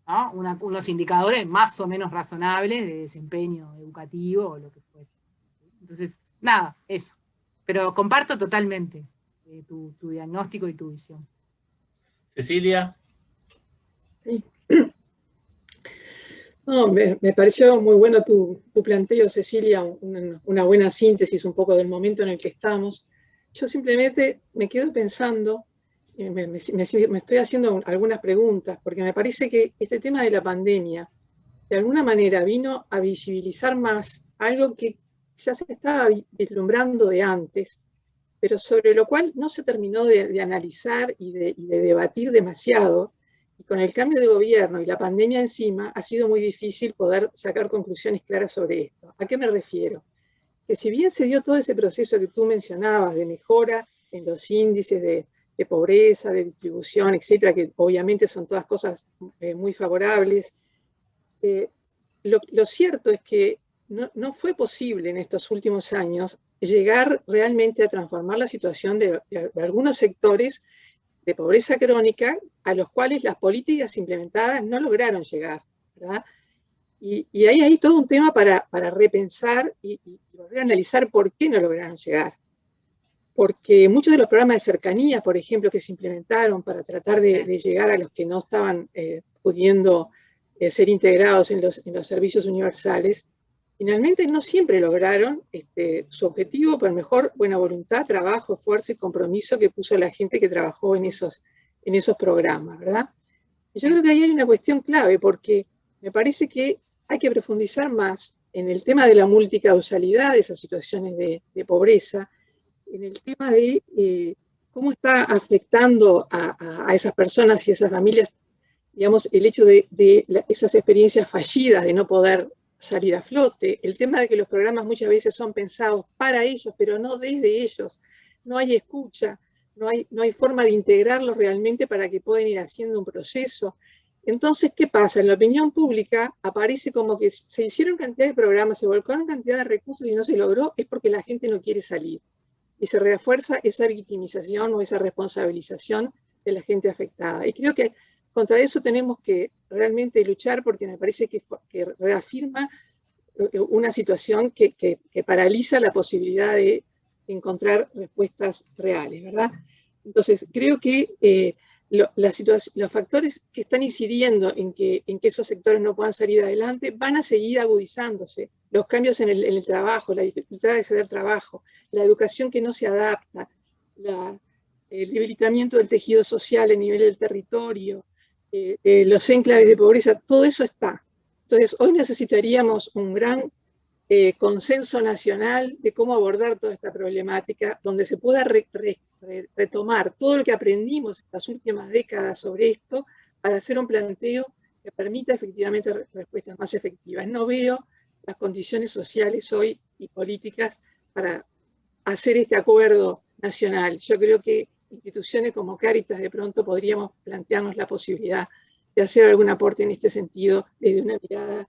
¿no?, unos indicadores más o menos razonables de desempeño educativo o lo que fuera. Entonces, nada, eso. Pero comparto totalmente tu diagnóstico y tu visión. Cecilia. Sí. No, me pareció muy bueno tu planteo, Cecilia, una buena síntesis un poco del momento en el que estamos. Yo simplemente me quedo pensando, me estoy haciendo algunas preguntas, porque me parece que este tema de la pandemia, de alguna manera, vino a visibilizar más algo que ya se estaba vislumbrando de antes, pero sobre lo cual no se terminó de analizar y de debatir demasiado. Y con el cambio de gobierno y la pandemia encima, ha sido muy difícil poder sacar conclusiones claras sobre esto. ¿A qué me refiero? Que si bien se dio todo ese proceso que tú mencionabas de mejora en los índices de pobreza, de distribución, etcétera, que obviamente son todas cosas muy favorables, lo cierto es que no fue posible en estos últimos años llegar realmente a transformar la situación de algunos sectores de pobreza crónica a los cuales las políticas implementadas no lograron llegar, ¿verdad? Y hay ahí todo un tema para repensar y volver a analizar por qué no lograron llegar. Porque muchos de los programas de cercanía, por ejemplo, que se implementaron para tratar de llegar a los que no estaban pudiendo ser integrados en los servicios universales, finalmente no siempre lograron su objetivo por mejor buena voluntad, trabajo, esfuerzo y compromiso que puso la gente que trabajó en esos programas, ¿verdad? Y yo creo que ahí hay una cuestión clave, porque me parece que hay que profundizar más en el tema de la multicausalidad de esas situaciones de pobreza, en el tema de cómo está afectando a esas personas y esas familias, digamos, el hecho de esas experiencias fallidas de no poder salir a flote, el tema de que los programas muchas veces son pensados para ellos, pero no desde ellos, no hay escucha, no hay forma de integrarlos realmente para que puedan ir haciendo un proceso. Entonces, ¿qué pasa? En la opinión pública aparece como que se hicieron cantidad de programas, se volcaron cantidad de recursos y no se logró, es porque la gente no quiere salir. Y se refuerza esa victimización o esa responsabilización de la gente afectada. Y creo que contra eso tenemos que realmente luchar, porque me parece que reafirma una situación que paraliza la posibilidad de encontrar respuestas reales, ¿verdad? Entonces, creo que los factores que están incidiendo en que esos sectores no puedan salir adelante van a seguir agudizándose. Los cambios en el trabajo, la dificultad de acceder al trabajo, la educación que no se adapta, el debilitamiento del tejido social a nivel del territorio, los enclaves de pobreza, todo eso está. Entonces, hoy necesitaríamos un gran consenso nacional de cómo abordar toda esta problemática, donde se pueda retomar todo lo que aprendimos en las últimas décadas sobre esto, para hacer un planteo que permita efectivamente respuestas más efectivas. No veo las condiciones sociales hoy y políticas para hacer este acuerdo nacional. Yo creo que instituciones como Cáritas de pronto podríamos plantearnos la posibilidad de hacer algún aporte en este sentido desde una mirada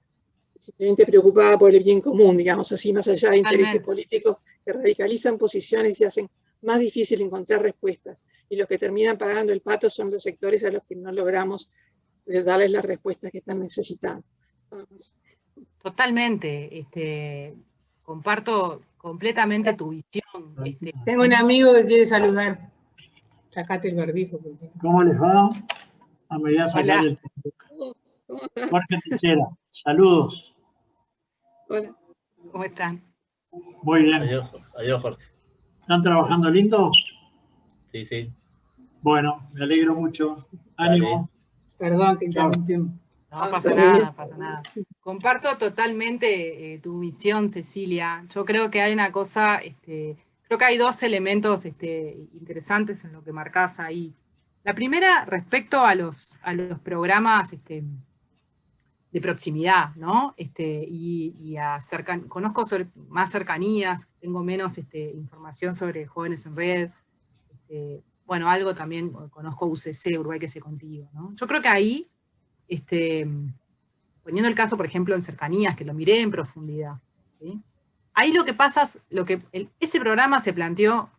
simplemente preocupada por el bien común, digamos así, más allá de intereses políticos que radicalizan posiciones y hacen más difícil encontrar respuestas. Y los que terminan pagando el pato son los sectores a los que no logramos darles las respuestas que están necesitando. Vamos. Totalmente. Comparto completamente tu visión. Tengo un amigo que quiere saludar. Sacate el barbijo. ¿Cómo les va? A medida de sacar el Jorge Teixeira, saludos. Hola. ¿Cómo están? Muy bien. Adiós, Jorge. ¿Están trabajando lindo? Sí, sí. Bueno, me alegro mucho. Ánimo. Perdón que interrumpimos. No pasa nada, no pasa nada. Comparto totalmente tu visión, Cecilia. Yo creo que hay una cosa, creo que hay dos elementos interesantes en lo que marcás ahí. La primera, respecto a los programas de proximidad, ¿no? Y conozco más cercanías, tengo menos información sobre Jóvenes en Red. Bueno, algo también conozco UCC, Uruguay que se contigo, ¿no? Yo creo que ahí, poniendo el caso, por ejemplo, en cercanías, que lo miré en profundidad, ¿sí? Ahí lo que pasa, ese programa se planteó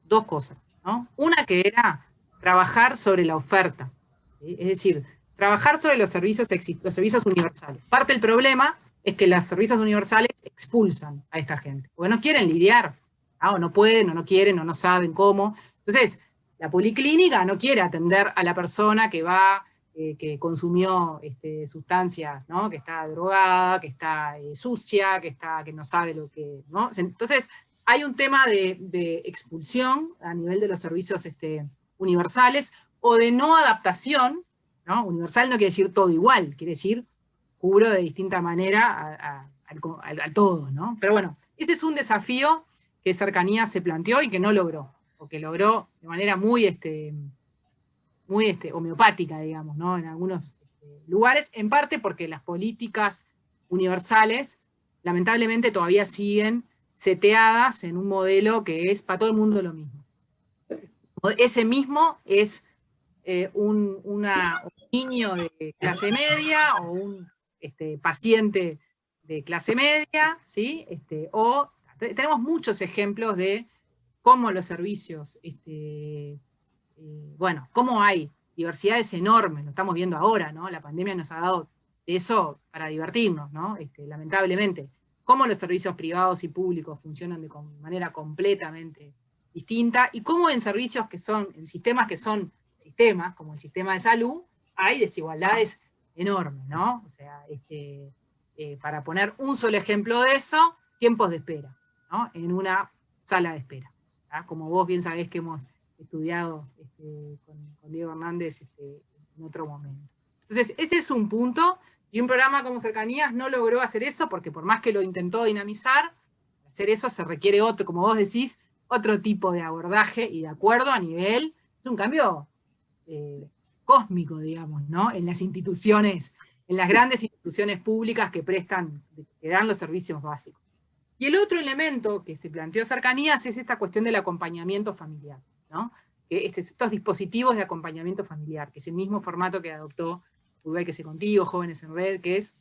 dos cosas, ¿no? Una que era trabajar sobre la oferta, ¿sí? Es decir, trabajar sobre los servicios universales. Parte del problema es que los servicios universales expulsan a esta gente, porque no quieren lidiar, ¿no? O no pueden, o no quieren, o no saben cómo. Entonces, la policlínica no quiere atender a la persona que va, que consumió sustancias, ¿no? Que está drogada, que está sucia, que no sabe lo que, ¿no? Entonces, hay un tema de expulsión a nivel de los servicios universales, o de no adaptación, ¿no? Universal no quiere decir todo igual, quiere decir cubro de distinta manera al todo, ¿no? Pero bueno, ese es un desafío que Cercanía se planteó y que no logró, o que logró de manera muy homeopática, digamos, ¿no? En algunos lugares, en parte porque las políticas universales lamentablemente todavía siguen seteadas en un modelo que es para todo el mundo lo mismo. Ese mismo es un niño de clase media o un paciente de clase media, ¿sí? Tenemos muchos ejemplos de cómo los servicios, cómo hay diversidades enormes, lo estamos viendo ahora, ¿no? La pandemia nos ha dado eso para divertirnos, ¿no? Lamentablemente, cómo los servicios privados y públicos funcionan de manera completamente distinta, y cómo en servicios en sistemas que son sistemas, como el sistema de salud, hay desigualdades enormes, ¿no? O sea, para poner un solo ejemplo de eso, tiempos de espera, ¿no? En una sala de espera, ¿tá? Como vos bien sabés que hemos estudiado con Diego Hernández en otro momento. Entonces, ese es un punto, y un programa como Cercanías no logró hacer eso, porque por más que lo intentó dinamizar, hacer eso se requiere otro, como vos decís, otro tipo de abordaje y de acuerdo a nivel, es un cambio cósmico, digamos, ¿no? En las instituciones, en las grandes instituciones públicas que dan los servicios básicos. Y el otro elemento que se planteó Cercanías es esta cuestión del acompañamiento familiar, ¿no? Estos dispositivos de acompañamiento familiar, que es el mismo formato que adoptó Uruguay que se contigo, Jóvenes en Red, que es,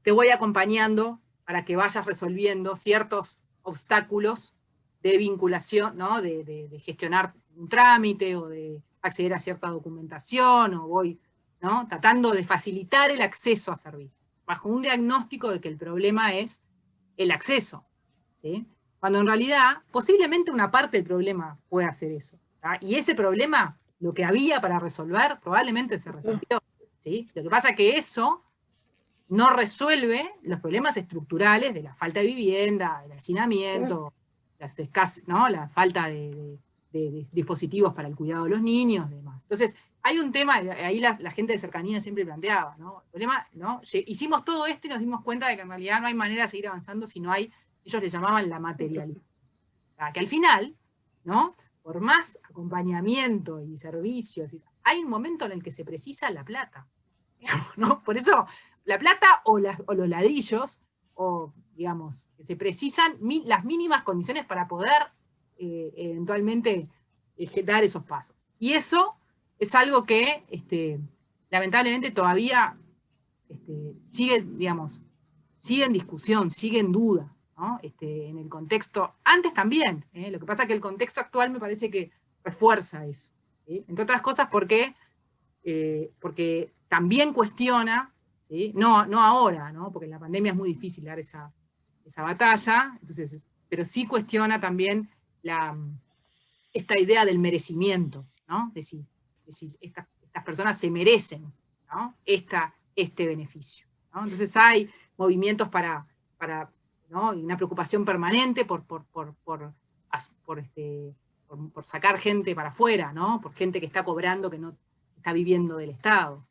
te voy acompañando para que vayas resolviendo ciertos obstáculos de vinculación, ¿no? De gestionar un trámite, o de acceder a cierta documentación, o voy, ¿no? Tratando de facilitar el acceso a servicios, bajo un diagnóstico de que el problema es el acceso, ¿sí? Cuando en realidad, posiblemente una parte del problema pueda ser eso, ¿tá? Y ese problema, lo que había para resolver, probablemente se resolvió, ¿sí? Lo que pasa es que eso no resuelve los problemas estructurales de la falta de vivienda, el hacinamiento, ¿no? La falta de dispositivos para el cuidado de los niños, demás. Entonces, hay un tema, ahí la gente de Cercanía siempre planteaba, ¿no? El problema, ¿no? Hicimos todo esto y nos dimos cuenta de que en realidad no hay manera de seguir avanzando si no hay, ellos le llamaban la materialidad. Que al final, ¿no? Por más acompañamiento y servicios, hay un momento en el que se precisa la plata, ¿no? Por eso, la plata o los ladrillos o digamos, que se precisan las mínimas condiciones para poder eventualmente dar esos pasos. Y eso es algo que lamentablemente todavía sigue, digamos, sigue en discusión, sigue en duda, ¿no? En el contexto, antes también, lo que pasa es que el contexto actual me parece que refuerza eso, ¿sí? Entre otras cosas porque también cuestiona, ¿sí? No ahora, ¿no? Porque en la pandemia es muy difícil dar esa batalla, entonces, pero sí cuestiona también esta idea del merecimiento, ¿no? Es decir, estas personas se merecen, ¿no? Este beneficio, ¿no? Entonces hay movimientos para ¿no? Y una preocupación permanente por sacar gente para afuera, ¿no? Por gente que está cobrando, que no está viviendo del Estado,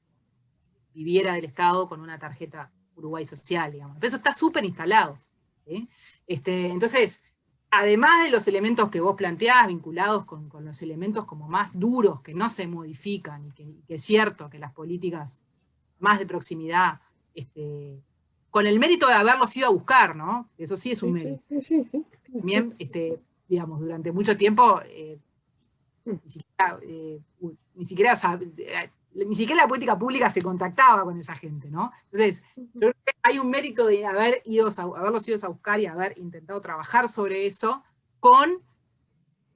viviera del Estado con una tarjeta Uruguay Social, digamos. Pero eso está súper instalado, ¿sí? Entonces, además de los elementos que vos planteás, vinculados con los elementos como más duros, que no se modifican, y que es cierto que las políticas más de proximidad, con el mérito de haberlos ido a buscar, ¿no? Eso sí es un mérito. Sí. También, digamos, durante mucho tiempo, ni siquiera la política pública se contactaba con esa gente, ¿no? Entonces, yo creo que hay un mérito de haberlos ido a buscar y haber intentado trabajar sobre eso con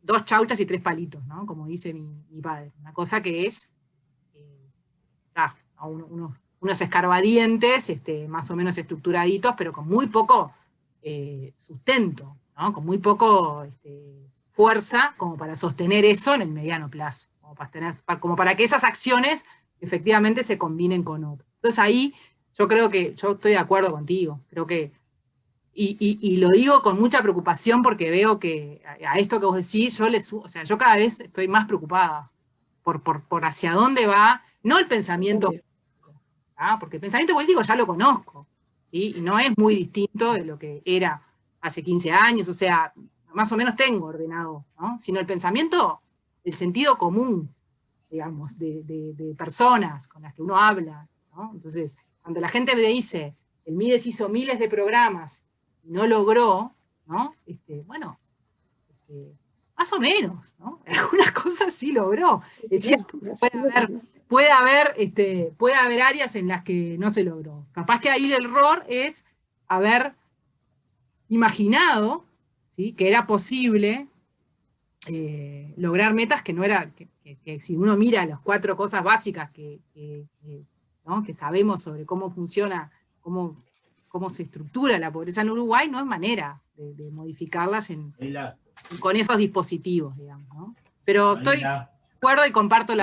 2 chauchas y 3 palitos, ¿no? Como dice mi padre. Una cosa que es unos escarbadientes, más o menos estructuraditos, pero con muy poco sustento, ¿no? Con muy poco fuerza como para sostener eso en el mediano plazo, como para que esas acciones efectivamente se combinen con otras. Entonces ahí yo creo que yo estoy de acuerdo contigo, creo que, y lo digo con mucha preocupación porque veo que a esto que vos decís, yo cada vez estoy más preocupada por hacia dónde va, no el pensamiento político, ¿ah? Porque el pensamiento político ya lo conozco, ¿sí? Y no es muy distinto de lo que era hace 15 años, o sea, más o menos tengo ordenado, ¿no? Sino el pensamiento, el sentido común, digamos, de personas con las que uno habla, ¿no? Entonces, cuando la gente me dice, el Mides hizo miles de programas y no logró, ¿no? Bueno, más o menos, ¿no? Algunas cosas sí logró. Es cierto, puede haber áreas en las que no se logró. Capaz que ahí el error es haber imaginado, ¿sí? Que era posible lograr metas que no era, que si uno mira las 4 cosas básicas ¿no? que sabemos sobre cómo funciona, cómo se estructura la pobreza en Uruguay, no es manera de modificarlas con esos dispositivos, digamos, ¿no? Pero estoy de acuerdo y comparto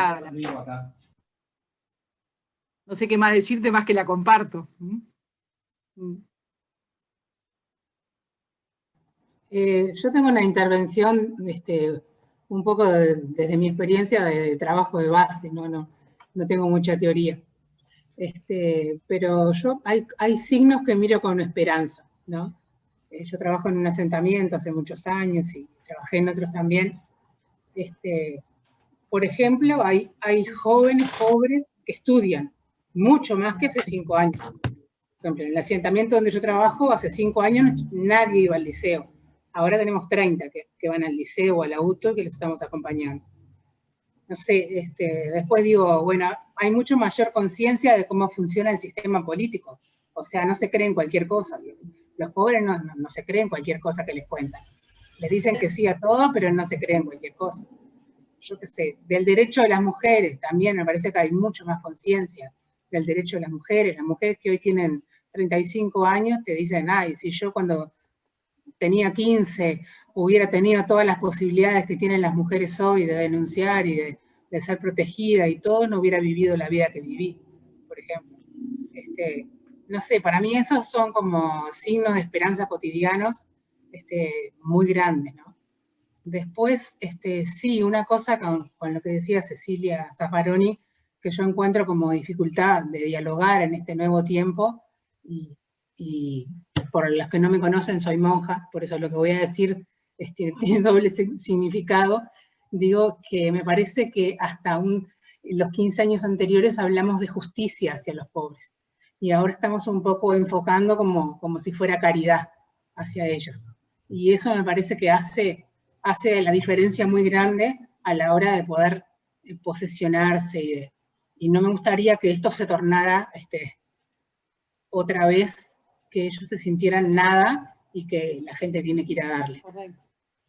no sé qué más decirte más que la comparto. Yo tengo una intervención un poco desde mi experiencia de trabajo de base, no tengo mucha teoría. Pero hay signos que miro con esperanza, ¿no? Yo trabajo en un asentamiento hace muchos años y trabajé en otros también. Por ejemplo, hay jóvenes pobres que estudian mucho más que hace 5 años. Por ejemplo, en el asentamiento donde yo trabajo, hace 5 años nadie iba al liceo. Ahora tenemos 30 que van al liceo o a la UTO que los estamos acompañando. No sé, después digo, bueno, hay mucho mayor conciencia de cómo funciona el sistema político. O sea, no se creen cualquier cosa. Los pobres no se creen cualquier cosa que les cuentan. Les dicen que sí a todo, pero no se creen cualquier cosa. Yo qué sé, del derecho de las mujeres también me parece que hay mucho más conciencia del derecho de las mujeres que hoy tienen 35 años te dicen, ay, si yo cuando tenía 15 hubiera tenido todas las posibilidades que tienen las mujeres hoy de denunciar y de ser protegida y todo, no hubiera vivido la vida que viví, por ejemplo. No sé, para mí esos son como signos de esperanza cotidianos muy grandes, ¿no? Después, sí, una cosa con lo que decía Cecilia Zaffaroni, que yo encuentro como dificultad de dialogar en este nuevo tiempo, y por los que no me conocen, soy monja, por eso lo que voy a decir tiene doble significado. Digo que me parece que hasta los 15 años anteriores hablamos de justicia hacia los pobres, y ahora estamos un poco enfocando como si fuera caridad hacia ellos. Y eso me parece que hace la diferencia muy grande a la hora de poder posesionarse, y no me gustaría que esto se tornara otra vez, que ellos se sintieran nada y que la gente tiene que ir a darle. Correcto.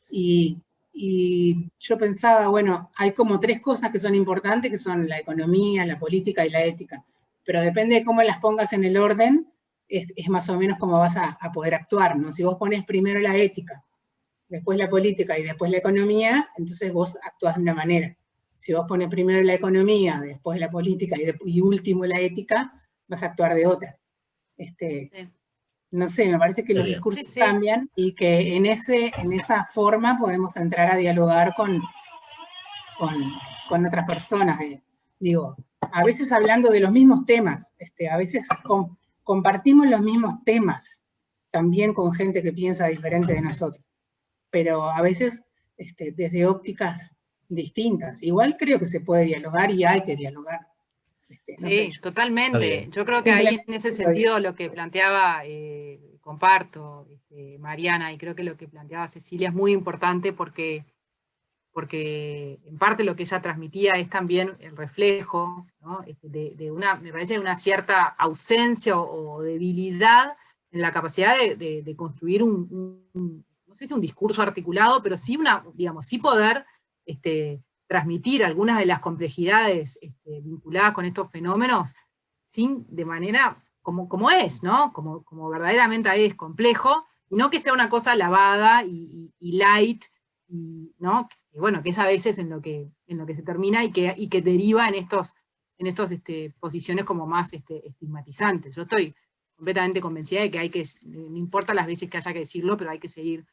Y yo pensaba, bueno, hay como 3 cosas que son importantes, que son la economía, la política y la ética, pero depende de cómo las pongas en el orden, es más o menos cómo vas a poder actuar, ¿no? Si vos pones primero la ética, después la política y después la economía, entonces vos actuás de una manera. Si vos pones primero la economía, después la política y último la ética, vas a actuar de otra. No sé, me parece que los discursos cambian, y que en esa forma podemos entrar a dialogar con otras personas. Digo, a veces hablando de los mismos temas, a veces compartimos los mismos temas, también con gente que piensa diferente de nosotros, pero a veces desde ópticas distintas. Igual creo que se puede dialogar y hay que dialogar. No sí, sé, totalmente. Yo creo que ahí en ese sentido lo que planteaba, comparto, Mariana, y creo que lo que planteaba Cecilia es muy importante porque en parte lo que ella transmitía es también el reflejo, ¿no? Me parece, una cierta ausencia o debilidad en la capacidad de construir no sé si un discurso articulado, pero sí sí poder transmitir algunas de las complejidades vinculadas con estos fenómenos de manera como es, ¿no? Como verdaderamente es complejo, y no que sea una cosa lavada y light, ¿no? Que, bueno, que es a veces en lo que se termina y que deriva en estos posiciones como más estigmatizantes. Yo estoy completamente convencida de que no importa las veces que haya que decirlo, pero hay que seguir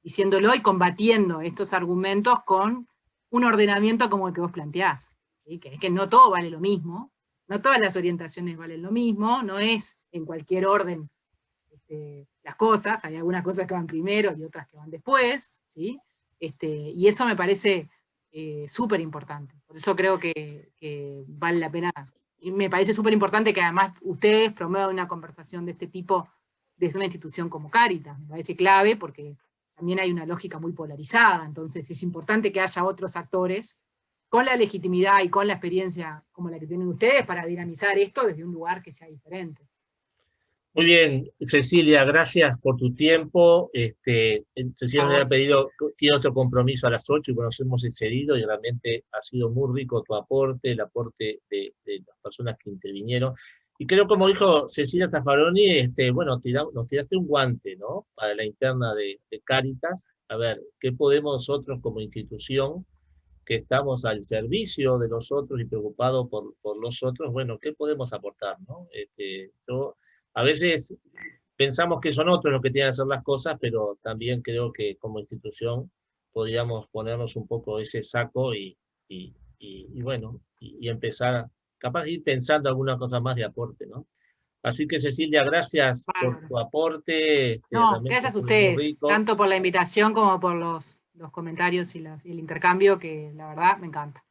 diciéndolo y combatiendo estos argumentos con un ordenamiento como el que vos planteás, ¿sí? Que es que no todo vale lo mismo, no todas las orientaciones valen lo mismo, no es en cualquier orden las cosas, hay algunas cosas que van primero y otras que van después, ¿sí? Y eso me parece súper importante, por eso creo que vale la pena, y me parece súper importante que además ustedes promuevan una conversación de este tipo desde una institución como Cáritas, me parece clave porque también hay una lógica muy polarizada, entonces es importante que haya otros actores con la legitimidad y con la experiencia como la que tienen ustedes para dinamizar esto desde un lugar que sea diferente. Muy bien, Cecilia, gracias por tu tiempo. Cecilia me había pedido, tiene otro compromiso a las 8 y bueno, nos hemos excedido y realmente ha sido muy rico tu aporte, el aporte de las personas que intervinieron. Y creo, como dijo Cecilia Zaffaroni, bueno, nos tiraste un guante, ¿no? Para la interna de Cáritas. A ver, ¿qué podemos nosotros como institución, que estamos al servicio de los otros y preocupados por los otros, bueno, qué podemos aportar, ¿no? A veces pensamos que son otros los que tienen que hacer las cosas, pero también creo que como institución podríamos ponernos un poco ese saco y bueno, y empezar, capaz de ir pensando alguna cosa más de aporte, ¿no? Así que Cecilia, gracias por tu aporte. No, gracias a ustedes, tanto por la invitación como por los comentarios y el intercambio, que la verdad me encanta.